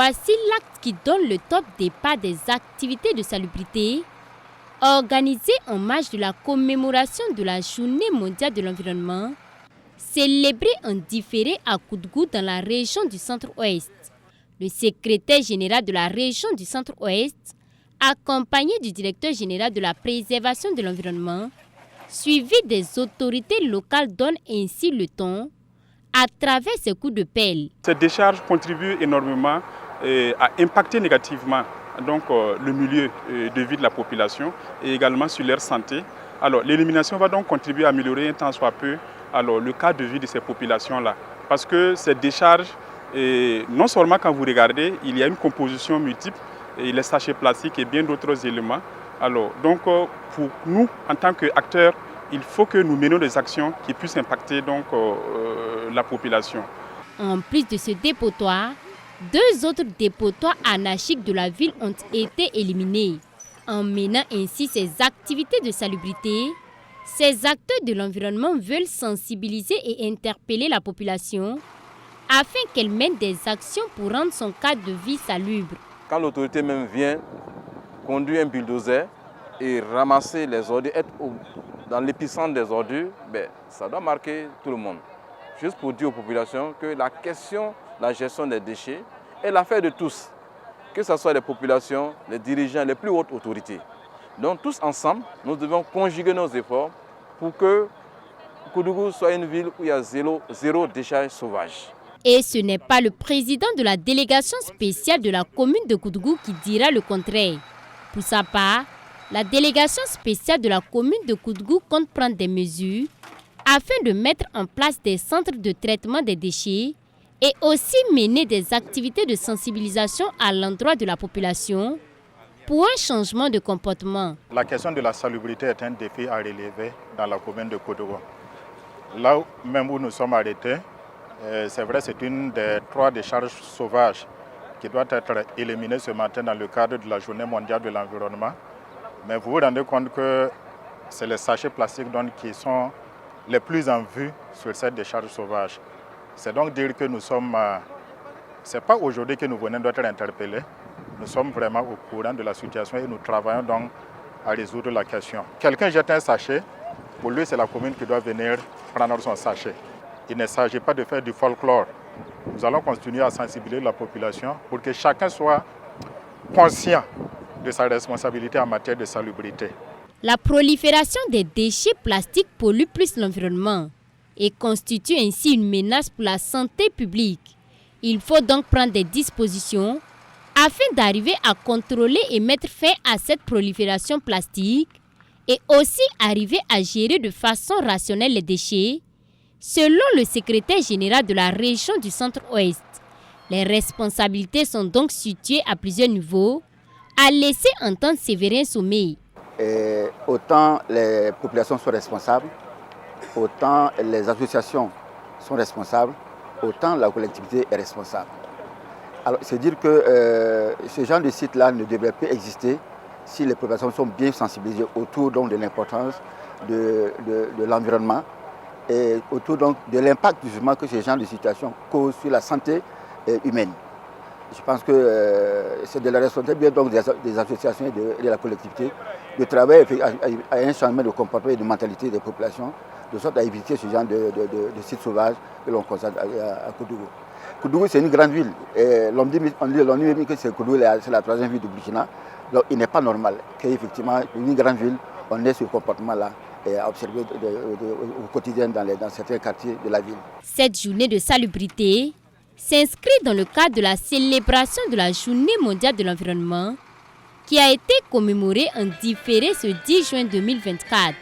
Voici l'acte qui donne le top départ des activités de salubrité organisées en marge de la commémoration de la Journée mondiale de l'environnement, célébrée en différé à Koudgou dans la région du Centre-Ouest. Le secrétaire général de la région du Centre-Ouest, accompagné du directeur général de la préservation de l'environnement, suivi des autorités locales, donne ainsi le ton à travers ces coups de pelle. Cette décharge contribue énormément à impacter négativement le milieu de vie de la population et également sur leur santé. Alors, l'élimination va donc contribuer à améliorer un tant soit peu le cadre de vie de ces populations-là. Parce que cette décharge, non seulement quand vous regardez, il y a une composition multiple, et les sachets plastiques et bien d'autres éléments. Alors, donc, pour nous, en tant qu'acteurs, il faut que nous menions des actions qui puissent impacter la population. En plus de ce dépotoir, 2 autres dépotoirs anarchiques de la ville ont été éliminés. En menant ainsi ces activités de salubrité, ces acteurs de l'environnement veulent sensibiliser et interpeller la population afin qu'elle mène des actions pour rendre son cadre de vie salubre. Quand l'autorité même vient conduire un bulldozer et ramasser les ordures, être dans l'épicentre des ordures, ça doit marquer tout le monde. Juste pour dire aux populations que la question de la gestion des déchets est l'affaire de tous, que ce soit les populations, les dirigeants, les plus hautes autorités. Donc tous ensemble, nous devons conjuguer nos efforts pour que Koudgou soit une ville où il y a zéro décharge sauvage. Et ce n'est pas le président de la délégation spéciale de la commune de Koudgou qui dira le contraire. Pour sa part, la délégation spéciale de la commune de Koudgou compte prendre des mesures afin de mettre en place des centres de traitement des déchets et aussi mener des activités de sensibilisation à l'endroit de la population pour un changement de comportement. La question de la salubrité est un défi à relever dans la commune de Koudgou. Là même où nous sommes arrêtés, c'est vrai, c'est une des 3 décharges sauvages qui doit être éliminée ce matin dans le cadre de la Journée mondiale de l'environnement. Mais vous vous rendez compte que c'est les sachets plastiques qui sont les plus en vue sur cette décharge sauvage. C'est donc dire que nous sommes, ce n'est pas aujourd'hui que nous venons d'être interpellés, nous sommes vraiment au courant de la situation et nous travaillons donc à résoudre la question. Quelqu'un jette un sachet, pour lui c'est la commune qui doit venir prendre son sachet. Il ne s'agit pas de faire du folklore. Nous allons continuer à sensibiliser la population pour que chacun soit conscient de sa responsabilité en matière de salubrité. La prolifération des déchets plastiques pollue plus l'environnement et constitue ainsi une menace pour la santé publique. Il faut donc prendre des dispositions afin d'arriver à contrôler et mettre fin à cette prolifération plastique et aussi arriver à gérer de façon rationnelle les déchets. Selon le secrétaire général de la région du Centre-Ouest, les responsabilités sont donc situées à plusieurs niveaux, a laissé entendre Séverin Sommeil. Autant les populations sont responsables, autant les associations sont responsables, autant la collectivité est responsable. Alors, c'est dire que ce genre de site-là ne devrait plus exister si les populations sont bien sensibilisées autour donc, de l'importance de l'environnement et autour donc, de l'impact justement que ce genre de situation cause sur la santé humaine. Je pense que c'est de la responsabilité donc, des associations et de la collectivité de travailler à un changement de comportement et de mentalité des populations, de sorte à éviter ce genre de sites sauvages que l'on constate à Koudgou. Koudgou, c'est une grande ville. On dit même que Koudgou, c'est la 3e ville du Burkina. Donc il n'est pas normal qu'effectivement, une grande ville, on ait ce comportement-là à observer au quotidien dans certains quartiers de la ville. Cette journée de salubrité s'inscrit dans le cadre de la célébration de la Journée mondiale de l'environnement qui a été commémorée en différé ce 10 juin 2024.